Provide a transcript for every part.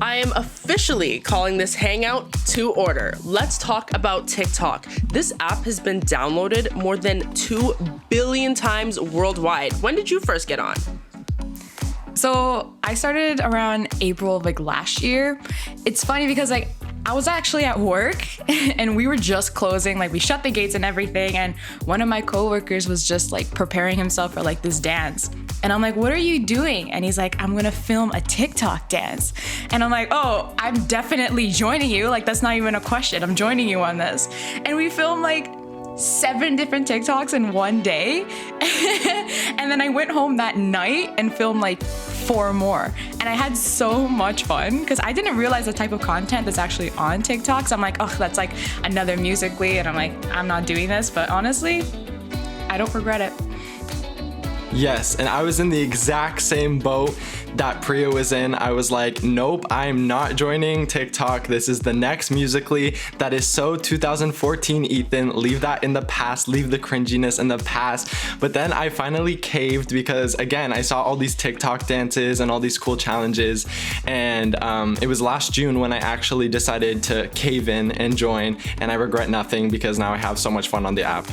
I am officially calling this hangout to order. Let's talk about TikTok. This app has been downloaded more than 2 billion times worldwide. When did you first get on? So I started around April of last year. It's funny because I was actually at work and we were just closing, we shut the gates and everything. And one of my coworkers was just preparing himself for this dance. And I'm like, what are you doing? And he's like, I'm gonna film a TikTok dance. And I'm like, oh, I'm definitely joining you. That's not even a question. I'm joining you on this. And we filmed 7 different TikToks in one day. And then I went home that night and filmed 4 more. And I had so much fun because I didn't realize the type of content that's actually on TikTok. So I'm like, oh, that's another Musical.ly. And I'm like, I'm not doing this. But honestly, I don't regret it. Yes, and I was in the exact same boat that Preeya was in. I was like, nope, I'm not joining TikTok. This is the next Musical.ly. That is so 2014, Ethan. Leave that in the past. Leave the cringiness in the past. But then I finally caved because, again, I saw all these TikTok dances and all these cool challenges. And it was last June when I actually decided to cave in and join. And I regret nothing because now I have so much fun on the app.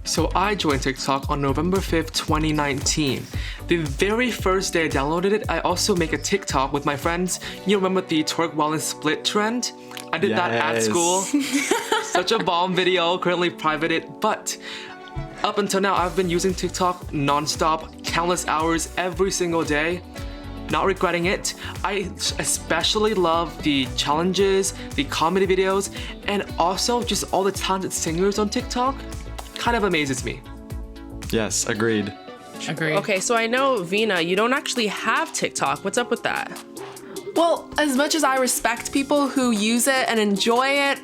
So I joined TikTok on November 5th, 2019. The very first day I downloaded it, I also make a TikTok with my friends. You remember the twerk while in split trend? I did that at school. Such a bomb video, currently privated, but up until now, I've been using TikTok nonstop, countless hours every single day. Not regretting it. I especially love the challenges, the comedy videos, and also just all the talented singers on TikTok. Kind of amazes me. Yes, agreed. Okay, so I know, Veena, you don't actually have TikTok. What's up with that? Well, as much as I respect people who use it and enjoy it,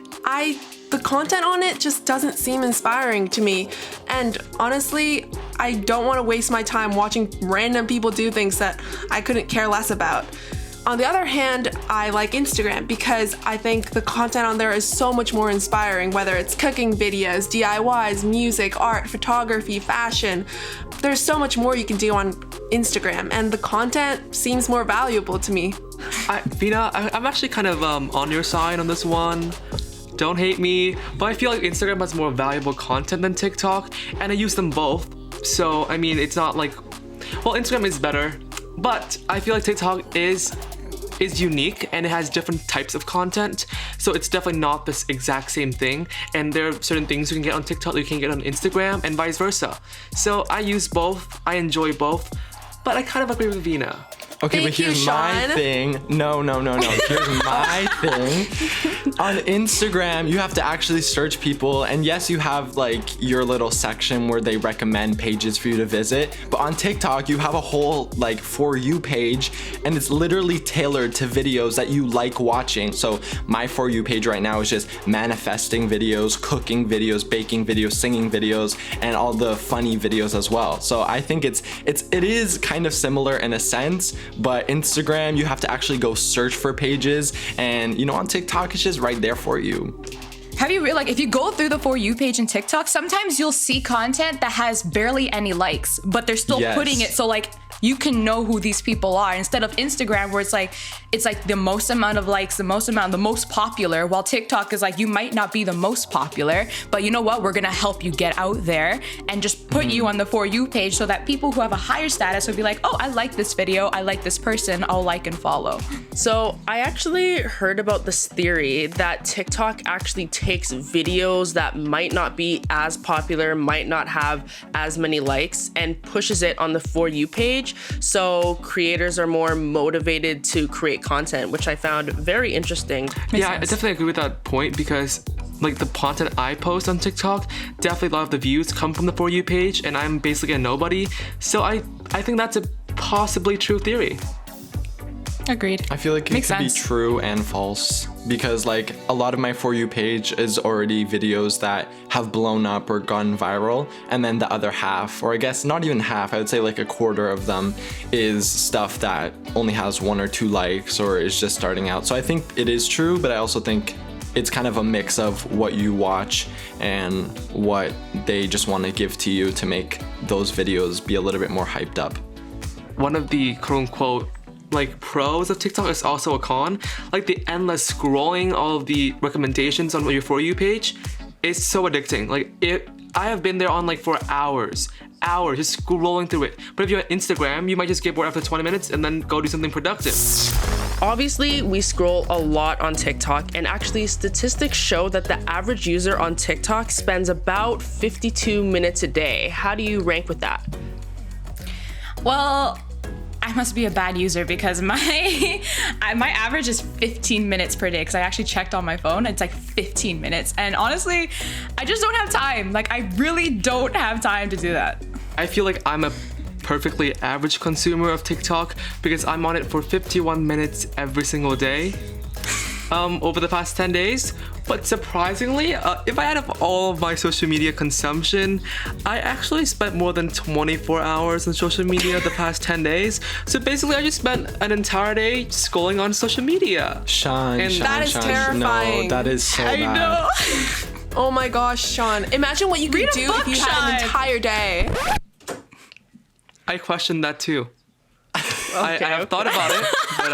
the content on it just doesn't seem inspiring to me. And honestly, I don't want to waste my time watching random people do things that I couldn't care less about. On the other hand, I like Instagram because I think the content on there is so much more inspiring, whether it's cooking videos, DIYs, music, art, photography, fashion. There's so much more you can do on Instagram, and the content seems more valuable to me. Veena, I'm actually kind of on your side on this one. Don't hate me, but I feel like Instagram has more valuable content than TikTok, and I use them both. So, I mean, it's not Instagram is better, but I feel like TikTok is unique and it has different types of content, so it's definitely not this exact same thing, and there are certain things you can get on TikTok that you can get on Instagram and vice versa. So I use both, I enjoy both, but I kind of agree with Veena. Okay, but here's my thing. No. Here's my thing. On Instagram, you have to actually search people. And yes, you have your little section where they recommend pages for you to visit. But on TikTok, you have a whole For You page. And it's literally tailored to videos that you like watching. So my For You page right now is just manifesting videos, cooking videos, baking videos, singing videos, and all the funny videos as well. So I think it is kind of similar in a sense. But Instagram, you have to actually go search for pages, and on TikTok, it's just right there for you. Have you if you go through the For You page in TikTok, sometimes you'll see content that has barely any likes, but they're still putting it so you can know who these people are, instead of Instagram where it's the most amount of likes, the most popular, while TikTok is you might not be the most popular, but you know what, we're gonna help you get out there and just put you on the For You page so that people who have a higher status will be like, oh, I like this video, I like this person, I'll like and follow. So I actually heard about this theory that TikTok actually takes videos that might not be as popular, might not have as many likes, and pushes it on the For You page, so creators are more motivated to create content, which I found very interesting. Yeah, I definitely agree with that point because the content I post on TikTok, definitely a lot of the views come from the For You page, and I'm basically a nobody. So I think that's a possibly true theory. Agreed. I feel like it could be true and false because a lot of my For You page is already videos that have blown up or gone viral, and then the other half, or I guess not even half, I would say a quarter of them is stuff that only has 1 or 2 likes or is just starting out. So I think it is true, but I also think it's kind of a mix of what you watch and what they just want to give to you to make those videos be a little bit more hyped up. One of the quote-unquote like pros of TikTok is also a con. Like the endless scrolling, all of the recommendations on your For You page is so addicting. Like I have been there on like for hours just scrolling through it. But if you're on Instagram, you might just get bored after 20 minutes and then go do something productive. Obviously, we scroll a lot on TikTok, and actually statistics show that the average user on TikTok spends about 52 minutes a day. How do you rank with that? Well, I must be a bad user because my average is 15 minutes per day, because I actually checked on my phone. It's like 15 minutes. And honestly, I just don't have time. Like, I really don't have time to do that. I feel like I'm a perfectly average consumer of TikTok because I'm on it for 51 minutes every single day over the past 10 days. But surprisingly, if I add up all of my social media consumption, I actually spent more than 24 hours on social media the past 10 days. So basically, I just spent an entire day scrolling on social media. Sean, That is terrifying. No, that is so bad. I know. Oh my gosh, Sean. Imagine what you could Read a do book, if you had an Sean. entire day. I questioned that too. I have thought about it, but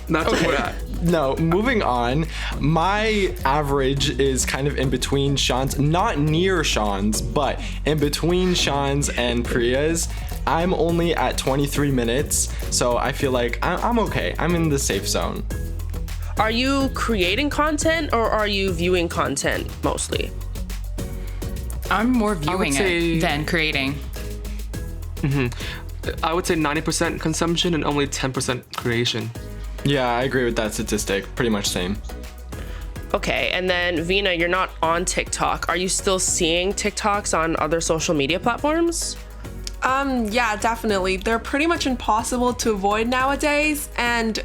not to that. No, moving on. My average is kind of in between Sean's, not near Sean's, but in between Sean's and Preeya's. I'm only at 23 minutes, so I feel like I'm okay. I'm in the safe zone. Are you creating content or are you viewing content mostly? I'm more viewing say- it than creating. I would say 90% consumption and only 10% creation. Yeah, I agree with that statistic. Pretty much same. Okay, and then Veena, you're not on TikTok. Are you still seeing TikToks on other social media platforms? Yeah, definitely. They're pretty much impossible to avoid nowadays, and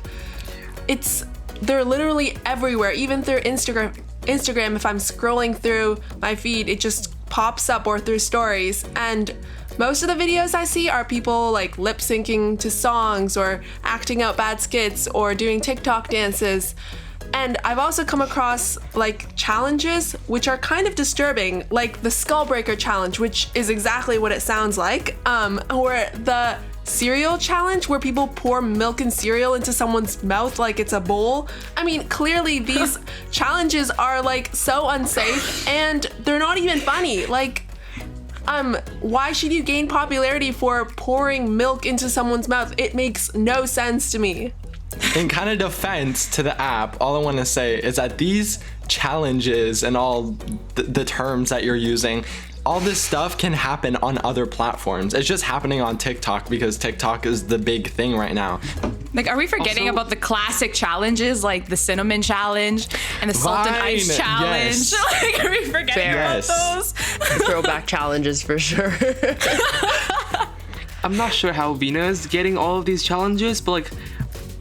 they're literally everywhere. Even through Instagram, if I'm scrolling through my feed, it just pops up, or through stories, and most of the videos I see are people like lip syncing to songs or acting out bad skits or doing TikTok dances. And I've also come across like challenges which are kind of disturbing, like the skull breaker challenge, which is exactly what it sounds like, or the cereal challenge where people pour milk and cereal into someone's mouth like it's a bowl. I mean, clearly these challenges are like so unsafe and they're not even funny. Like, why should you gain popularity for pouring milk into someone's mouth? It makes no sense to me. In kind of defense to the app, all I want to say is that these challenges and all the terms that you're using, all this stuff can happen on other platforms. It's just happening on TikTok because TikTok is the big thing right now. Like, are we forgetting Also- about the classic challenges, like the cinnamon challenge and the salt and ice Vine, challenge? yes. Like, are we forgetting Fair. about Yes. those? Throwback challenges for sure. I'm not sure how Veena is getting all of these challenges, but like,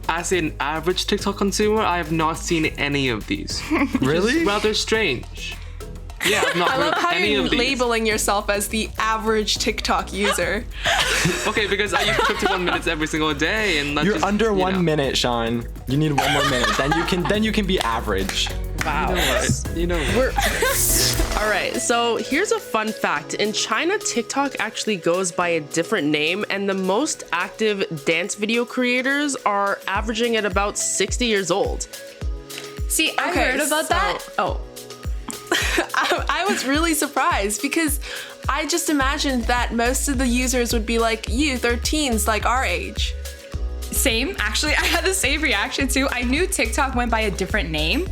as an average TikTok consumer, I have not seen any of these. Really? Rather strange. Yeah, I've not I love heard how any you're of these. labeling yourself as the average TikTok user. Okay, because I use 51 minutes every single day, and that's You're just, under you 1 know. minute, Sean. You need 1 more minute. Then you can be average. Wow. You know what? All right, so here's a fun fact. In China, TikTok actually goes by a different name, and the most active dance video creators are averaging at about 60 years old. See, I Okay, heard about that. Oh, I was really surprised because I just imagined that most of the users would be like youth or teens like our age. same. Actually, I had the same reaction too. I knew TikTok went by a different name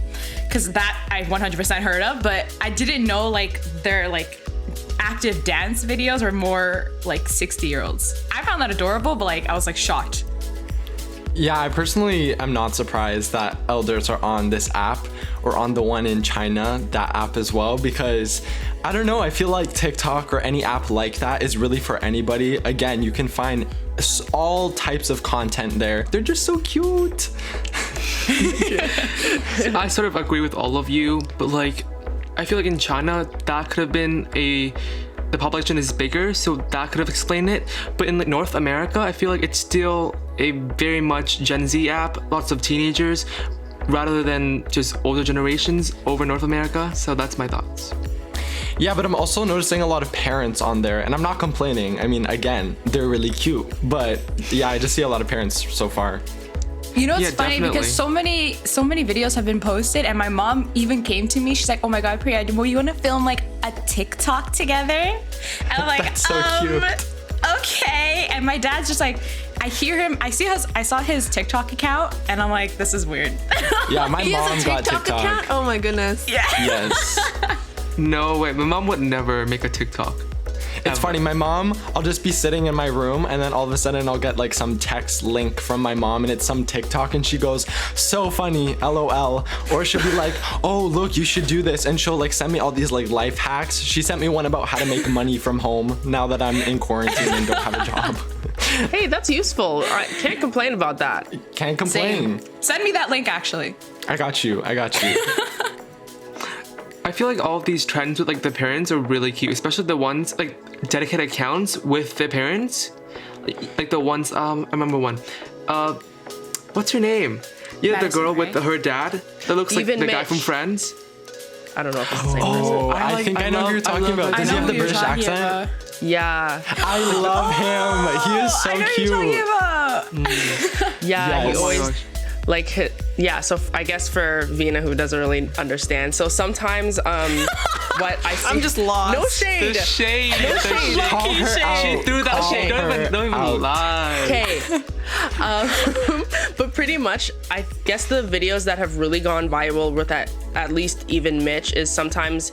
because that I 100% heard of, but I didn't know like their like active dance videos were more like 60-year-olds. I found that adorable, but like I was like shocked. Yeah, I personally am not surprised that elders are on this app or on the one in China, that app as well, because I don't know, I feel like TikTok or any app like that is really for anybody. Again, you can find all types of content there. They're just so cute. I sort of agree with all of you, but like, I feel like in China, that could have been the population is bigger, so that could have explained it. But in like North America, I feel like it's still a very much Gen Z app, lots of teenagers, rather than just older generations over North America. So that's my thoughts. Yeah, but I'm also noticing a lot of parents on there, and I'm not complaining. I mean, again, they're really cute, but yeah, I just see a lot of parents so far. You know, it's Yeah, funny definitely. because so many videos have been posted, and my mom even came to me. She's like, "Oh my God, Preeya, well, you want to film like a TikTok together?" And I'm like, That's so cute. Okay. And my dad's just like, I hear him. I saw his TikTok account, and I'm like, this is weird. Yeah, my He mom has a got TikTok TikTok. account? Oh my goodness. Yeah. Yes. No way, my mom would never make a TikTok. It's funny, my mom, I'll just be sitting in my room and then all of a sudden I'll get like some text link from my mom and it's some TikTok and she goes, so funny, LOL. Or she'll be like, oh, look, you should do this. And she'll like send me all these like life hacks. She sent me one about how to make money from home now that I'm in quarantine and don't have a job. Hey, that's useful. I can't complain about that. Can't complain. Send me that link, actually. I got you. I feel like all of these trends with like the parents are really cute, especially the ones like dedicated accounts with the parents. Like the ones, I remember one. What's her name? Yeah, Madison, the girl with right? her dad that looks like Even the guy Mitch. from Friends. I don't know if it's the same person. Oh, I I like- think I know who you're talking about. Does he have the British accent? Yeah. I love him. He is so I know cute. who you're talking about. Yeah, Yes. he Oh my always gosh. like hit. Yeah, so I guess for Veena who doesn't really understand. So sometimes what I see, I'm just lost. No shade. The shade. The shade. Call her shade. out. She threw that Call shade. her Don't even out. lie. Okay. But pretty much, I guess the videos that have really gone viral with at least even Mitch is sometimes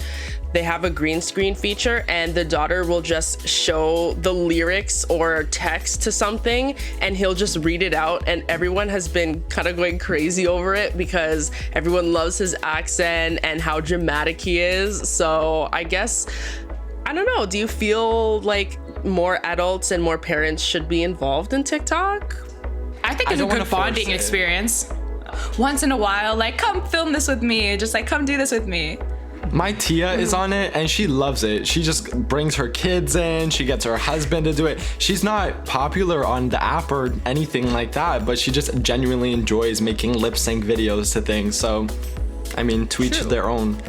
they have a green screen feature and the daughter will just show the lyrics or text to something and he'll just read it out and everyone has been kind of going crazy over it because everyone loves his accent and how dramatic he is. So I guess, I don't know, do you feel like more adults and more parents should be involved in TikTok? I think I it's a don't wanna good force bonding it. experience. Once in a while, like, come film this with me. Just like, come do this with me. My Tia is on it and she loves it. She just brings her kids in. She gets her husband to do it. She's not popular on the app or anything like that, but she just genuinely enjoys making lip sync videos to things. So, I mean, to each True. their own.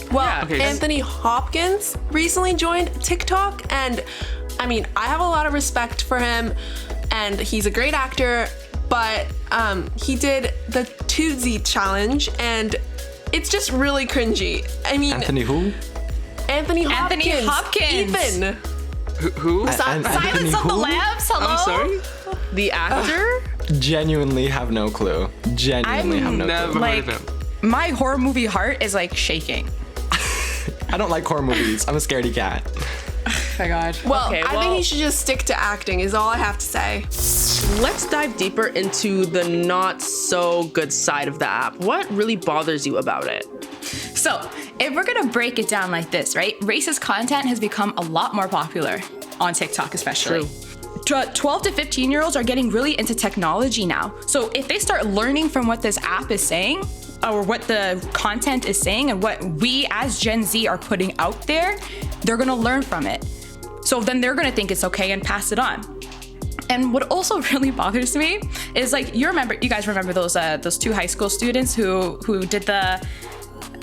Well, Yeah. Okay. Anthony Hopkins recently joined TikTok, and I mean, I have a lot of respect for him, and he's a great actor, but he did the Tootsie challenge, and it's just really cringy. I mean, Anthony who? Anthony Hopkins. Anthony Hopkins. Ethan. Who? An- Anthony Silence of the who? Lambs. Hello. I'm sorry. The actor? Genuinely have no clue. Genuinely have no Never clue. heard Like, of him. my horror movie heart is like shaking. I don't like horror movies. I'm a scaredy cat. Oh my God. Well, Okay, I well- think he should just stick to acting, is all I have to say. Let's dive deeper into the not so good side of the app. What really bothers you about it? So, if we're gonna break it down like this, right? Racist content has become a lot more popular on TikTok, especially. True. 12 to 15-year-olds are getting really into technology now. So if they start learning from what this app is saying, or what the content is saying, and what we as Gen Z are putting out there, they're gonna learn from it. So then they're gonna think it's okay and pass it on. And what also really bothers me is like, you guys remember those two high school students who did the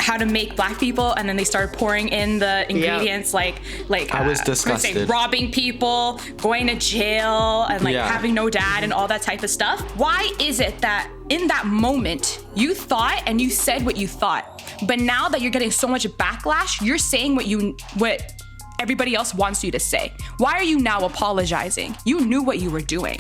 how to make black people, and then they started pouring in the ingredients like I was what did I say, disgusted. robbing people, going to jail, and like Yeah. having no dad and all that type of stuff. Why is it that in that moment you thought and you said what you thought, but now that you're getting so much backlash, you're saying what everybody else wants you to say? Why are you now apologizing? You knew what you were doing.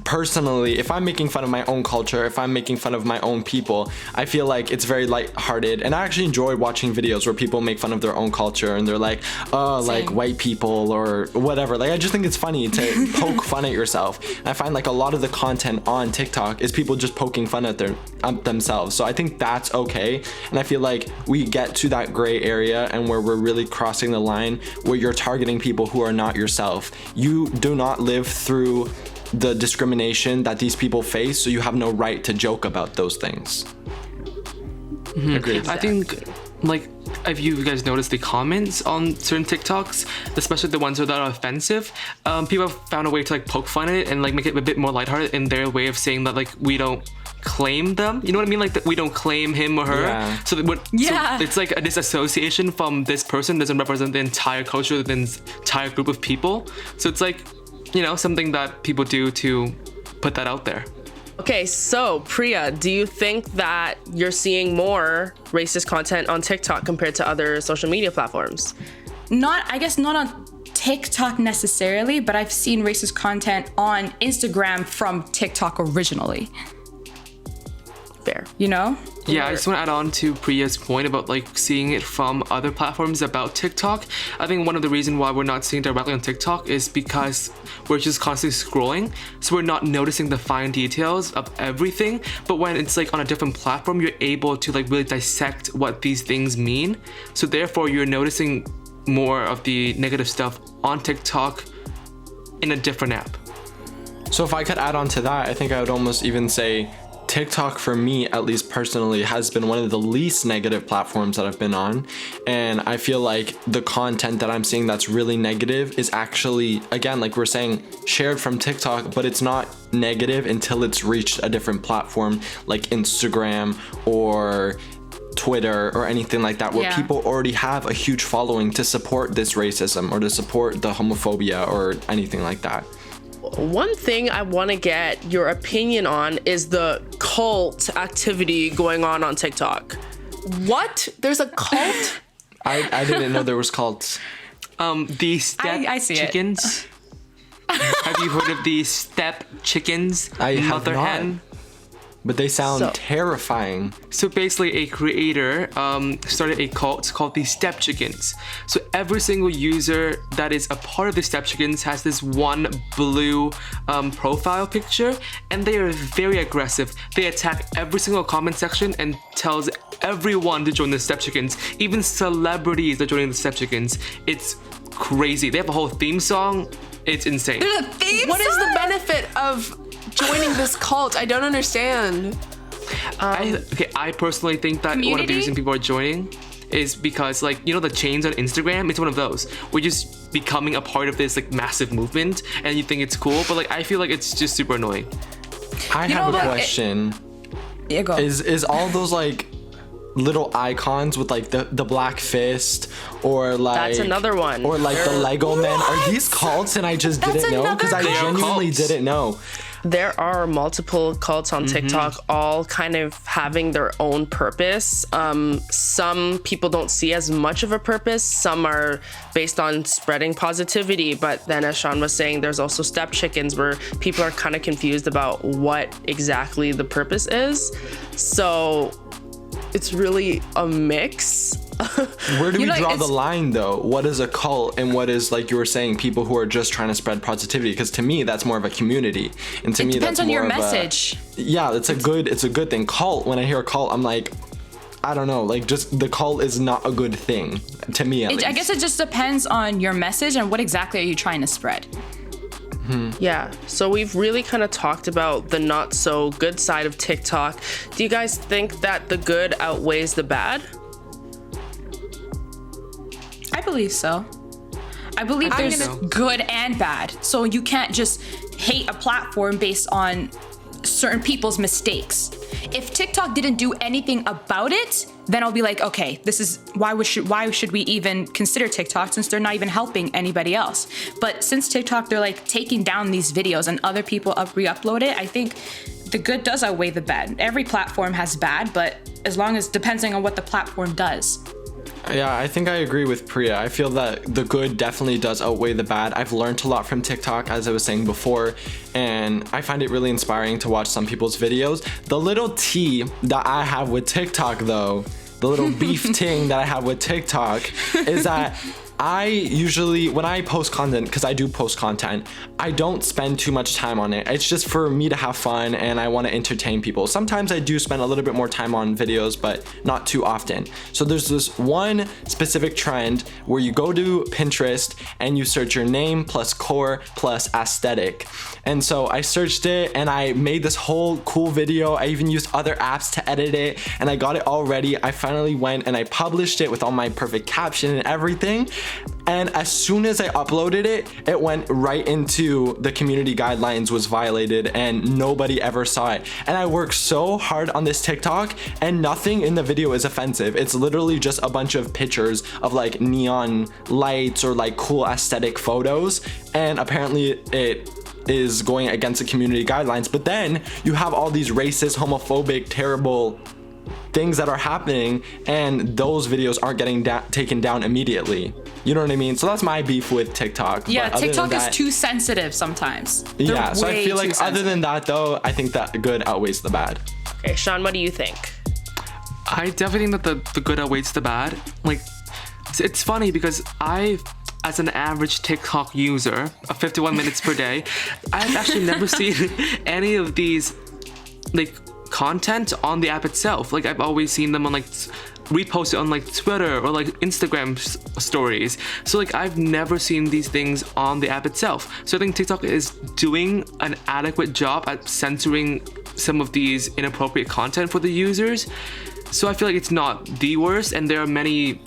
Personally, if I'm making fun of my own culture, if I'm making fun of my own people, I feel like it's very lighthearted. And I actually enjoy watching videos where people make fun of their own culture and they're like, oh, like white people or whatever. Like, I just think it's funny to poke fun at yourself. And I find like a lot of the content on TikTok is people just poking fun at themselves. So I think that's okay. And I feel like we get to that gray area and where we're really crossing the line where you're targeting people who are not yourself. You do not live through the discrimination that these people face, so you have no right to joke about those things. Agreed. I think, like, if you guys noticed the comments on certain TikToks, especially the ones that are offensive, people have found a way to like poke fun at it and like make it a bit more lighthearted in their way of saying that like we don't claim them. You know what I mean? Like that we don't claim him or her. Yeah. So it's like a disassociation from this person doesn't represent the entire culture, the entire group of people. So it's like, something that people do to put that out there. Okay, so Preeya, do you think that you're seeing more racist content on TikTok compared to other social media platforms? Not on TikTok necessarily, but I've seen racist content on Instagram from TikTok originally. Fair. Yeah, I just want to add on to Preeya's point about like seeing it from other platforms about TikTok. I think one of the reasons why we're not seeing directly on TikTok is because we're just constantly scrolling, so we're not noticing the fine details of everything. But when it's like on a different platform, you're able to like really dissect what these things mean. So therefore, you're noticing more of the negative stuff on TikTok in a different app. So if I could add on to that, I think I would almost even say TikTok, for me, at least personally, has been one of the least negative platforms that I've been on. And I feel like the content that I'm seeing that's really negative is actually, again, like we're saying, shared from TikTok, but it's not negative until it's reached a different platform like Instagram or Twitter or anything like that, where people already have a huge following to support this racism or to support the homophobia or anything like that. One thing I want to get your opinion on is the cult activity going on TikTok. What? There's a cult? I didn't know there was cults. The step I see chickens. Have you heard of the step chickens? I have Mother not. hen? But they sound terrifying. So basically, a creator started a cult called the Step Chickens. So every single user that is a part of the Step Chickens has this one blue profile picture, and they are very aggressive. They attack every single comment section and tells everyone to join the Step Chickens. Even celebrities are joining the Step Chickens. It's crazy. They have a whole theme song. It's insane. There's a theme What is song? the benefit of joining this cult? I don't understand. I personally think that one of the Community? reasons people are joining is because, like, the chains on Instagram, it's one of those. We're just becoming a part of this like massive movement, and you think it's cool, but like I feel like it's just super annoying. I have a question. Yeah, go. Is all those like little icons with like the black fist or like That's another one. or like the Lego men, are these cults and I just didn't know? Because I another cult. genuinely Cults. didn't know. There are multiple cults on TikTok, all kind of having their own purpose. Some people don't see as much of a purpose. Some are based on spreading positivity. But then, as Sean was saying, there's also step chickens where people are kind of confused about what exactly the purpose is. So it's really a mix. Where do we draw it's- the line though? What is a cult and what is, like you were saying, people who are just trying to spread positivity? Because to me that's more of a community, and to me depends that's on more your of message. it's a good thing. Cult, when I hear a cult, I'm like, I don't know, like just the cult is not a good thing to me at least. I guess it just depends on your message and what exactly are you trying to spread. Yeah, so we've really kind of talked about the not so good side of TikTok. Do you guys think that the good outweighs the bad? I believe so. I believe there's good and bad. So you can't just hate a platform based on certain people's mistakes. If TikTok didn't do anything about it, then I'll be like, okay, this is why should we even consider TikTok since they're not even helping anybody else? But since TikTok, they're like taking down these videos and other people re-upload it, I think the good does outweigh the bad. Every platform has bad, but as long as depending on what the platform does. Yeah, I think I agree with Preeya. I feel that the good definitely does outweigh the bad. I've learned a lot from TikTok, as I was saying before, and I find it really inspiring to watch some people's videos. The little tea that I have with TikTok though, the little beef ting that I have with TikTok is that I usually, when I post content, because I do post content, I don't spend too much time on it. It's just for me to have fun and I want to entertain people. Sometimes I do spend a little bit more time on videos, but not too often. So there's this one specific trend where you go to Pinterest and you search your name plus core plus aesthetic. And so I searched it and I made this whole cool video. I even used other apps to edit it and I got it all ready. I finally went and I published it with all my perfect caption and everything. And as soon as I uploaded it, it went right into the community guidelines was violated and nobody ever saw it. And I worked so hard on this TikTok and nothing in the video is offensive. It's literally just a bunch of pictures of like neon lights or like cool aesthetic photos. And apparently it is going against the community guidelines. But then you have all these racist, homophobic, terrible things that are happening, and those videos aren't getting taken down immediately. You know what I mean? So that's my beef with TikTok. Yeah, But other TikTok than is that- too sensitive sometimes. They're Yeah, so I way feel too like other than that though, I think that the good outweighs the bad. Okay, Sean, what do you think? I definitely think that the good outweighs the bad. Like, it's funny because as an average TikTok user of 51 minutes per day, I've actually never seen any of these like content on the app itself. Like, I've always seen them on like reposted on like Twitter or like Instagram stories. So like, I've never seen these things on the app itself. So I think TikTok is doing an adequate job at censoring some of these inappropriate content for the users. So I feel like it's not the worst, and there are many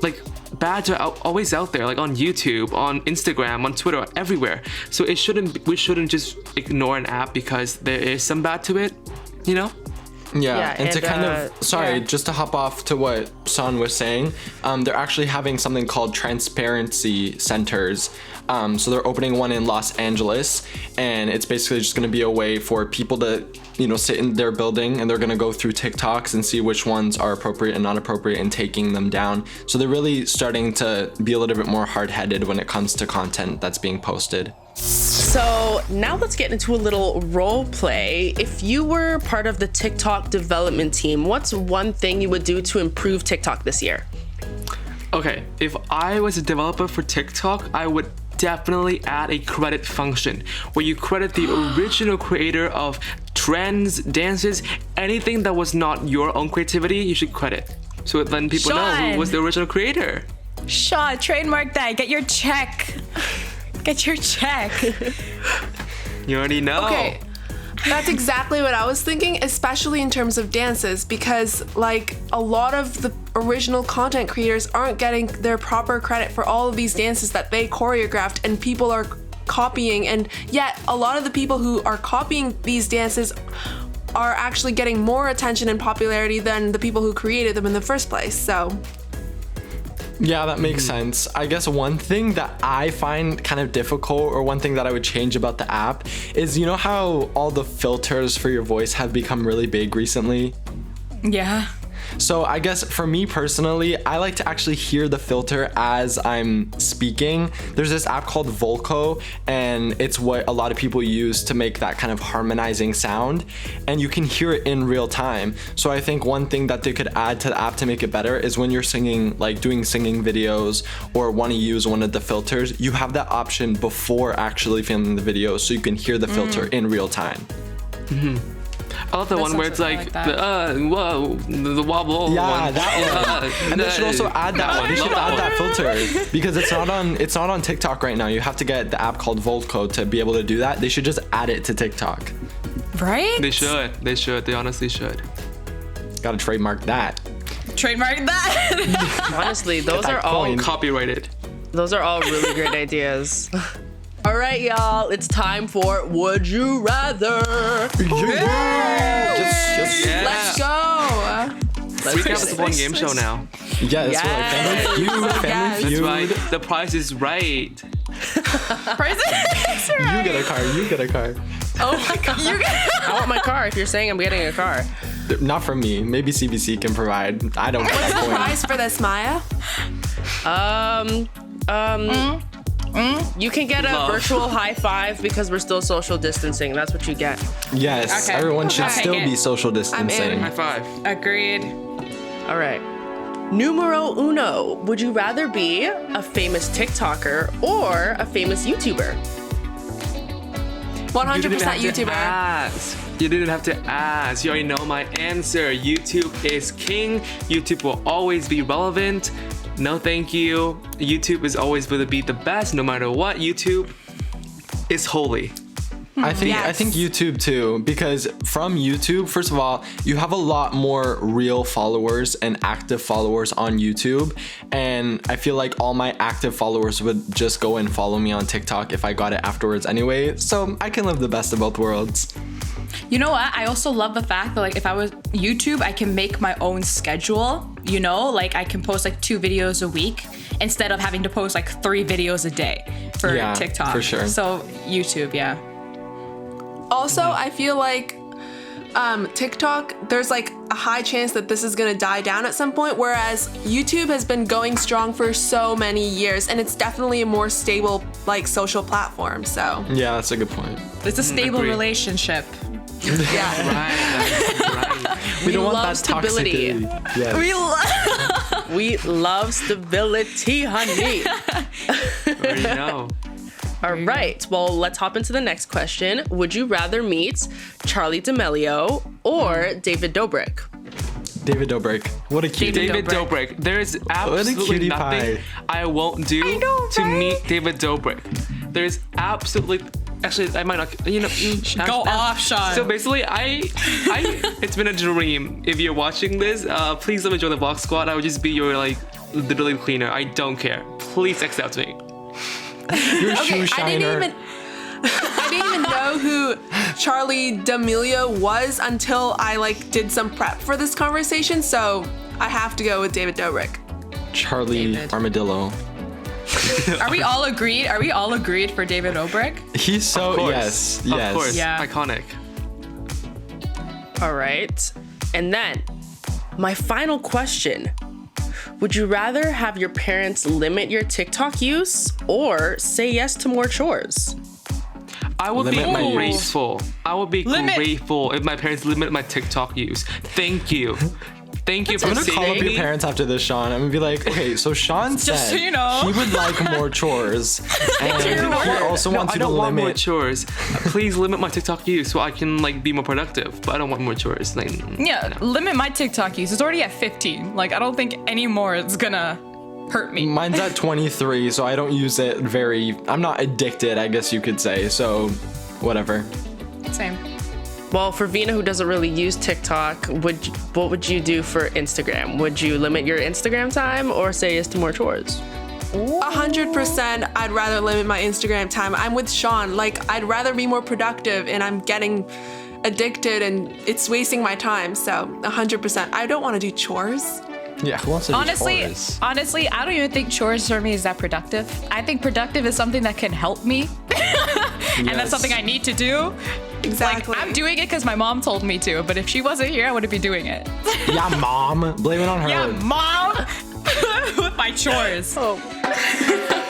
like bads are always out there, like on YouTube, on Instagram, on Twitter, everywhere. So we shouldn't just ignore an app because there is some bad to it, you know? Yeah, and to kind yeah. just to hop off to what Sean was saying, they're actually having something called transparency centers. So they're opening one in Los Angeles, and it's basically just going to be a way for people to, sit in their building, and they're going to go through TikToks and see which ones are appropriate and not appropriate and taking them down. So they're really starting to be a little bit more hard-headed when it comes to content that's being posted. So now let's get into a little role play. If you were part of the TikTok development team, what's one thing you would do to improve TikTok this year? Okay, if I was a developer for TikTok, I would definitely add a credit function where you credit the original creator of trends, dances, anything that was not your own creativity, you should credit. So then people know Sean. who was the original creator. Shaw, trademark that. Get your check. Get your check. You already know. Okay, that's exactly what I was thinking, especially in terms of dances, because like a lot of the original content creators aren't getting their proper credit for all of these dances that they choreographed and people are copying, and yet a lot of the people who are copying these dances are actually getting more attention and popularity than the people who created them in the first place. So Yeah, that makes sense. I guess one thing that I find kind of difficult, or one thing that I would change about the app, is how all the filters for your voice have become really big recently? Yeah. So I guess for me personally, I like to actually hear the filter as I'm speaking. There's this app called Volco, and it's what a lot of people use to make that kind of harmonizing sound, and you can hear it in real time. So I think one thing that they could add to the app to make it better is when you're singing, like doing singing videos or want to use one of the filters, you have that option before actually filming the video, so you can hear the filter in real time. I love the one where it's like, the wobble. Yeah, one. that one. And they should also add that one. They should add that filter, because it's not on TikTok right now. You have to get the app called Volco to be able to do that. They should just add it to TikTok. Right? They should. They honestly should. Gotta trademark that. Trademark that. Honestly, those that are all coin. Copyrighted. those are all really great ideas. All right, y'all, it's time for Would You Rather. Yes. Yeah. let's go. We can have this one game show now. Yeah, that's Yes. right. Family That's Feud. right. The price is right. Presents. You get a car. You get a car. Oh my god. You get. I want my car if you're saying I'm getting a car. Not from me. Maybe CBC can provide. I don't get What's that the point. price for this, Myah? You can get a Love. virtual high five because we're still social distancing. That's what you get. Yes, Okay. everyone should I'll still take it. be social distancing. High five. Agreed. All right. Numero uno. Would you rather be a famous TikToker or a famous YouTuber? 100% You didn't have to YouTuber. ask. You didn't have to ask. You already know my answer. YouTube is king. YouTube will always be relevant. No, thank you. YouTube is always going to be the best no matter what. YouTube is holy. I think YouTube too, because from YouTube, first of all, you have a lot more real followers and active followers on YouTube, and I feel like all my active followers would just go and follow me on TikTok if I got it afterwards anyway, so I can live the best of both worlds. You know what? I also love the fact that like if I was YouTube, I can make my own schedule, you know? Like I can post like 2 videos a week instead of having to post like 3 videos a day for TikTok. For sure. So YouTube, yeah. Also, I feel like TikTok, there's like a high chance that this is gonna die down at some point, whereas YouTube has been going strong for so many years, and it's definitely a more stable like social platform. So Yeah, that's a good point. It's a stable Agree. relationship. yeah. Right. We don't want love that stability. toxicity. Yes. We love stability, honey. Already know. All right. Well, let's hop into the next question. Would you rather meet Charlie D'Amelio or David Dobrik? David Dobrik. What a cutie. David Dobrik. There is absolutely cutie nothing pie. I won't do to meet David Dobrik. There is absolutely. Actually, I might not. You know, Go off, Sean. So basically, I it's been a dream. If you're watching this, please let me join the Vlog Squad. I would just be your like literally cleaner. I don't care. Please accept me. Your shoe shiner. I didn't even know who Charlie D'Amelio was until I like did some prep for this conversation. So I have to go with David Dobrik. Charlie David. Armadillo. Are we all agreed? Are we all agreed for David Dobrik? He's so Of course. yes. Of course. Yeah. Iconic. All right. And then my final question. Would you rather have your parents limit your TikTok use or say yes to more chores? I would Limit my be use. grateful. I would be Limit. grateful if my parents limit my TikTok use. Thank you. Thank you for I'm gonna call up saving your me. parents after this, Sean. I'm gonna be like, okay, so Sean said so you know. he would like more chores, and he also No, wants I you to don't want more limit. chores. Please limit my TikTok use so I can like be more productive. But I don't want more chores. Like, Yeah, limit my TikTok use. It's already at 15. Like I don't think any more is gonna hurt me. Mine's at 23, so I don't use it very. I'm not addicted, I guess you could say. So, whatever. Same. Well, for Veena, who doesn't really use TikTok, what would you do for Instagram? Would you limit your Instagram time or say yes to more chores? 100%, I'd rather limit my Instagram time. I'm with Sean. Like, I'd rather be more productive, and I'm getting addicted, and it's wasting my time. So, 100%. I don't want to do chores. Yeah, who wants to do chores? Honestly, I don't even think chores for me is that productive. I think productive is something that can help me, and that's Yes. something I need to do. Exactly. Like, I'm doing it because my mom told me to, but if she wasn't here, I wouldn't be doing it. Yeah, mom. Blame it on her. Yeah, mom! With my chores. Oh.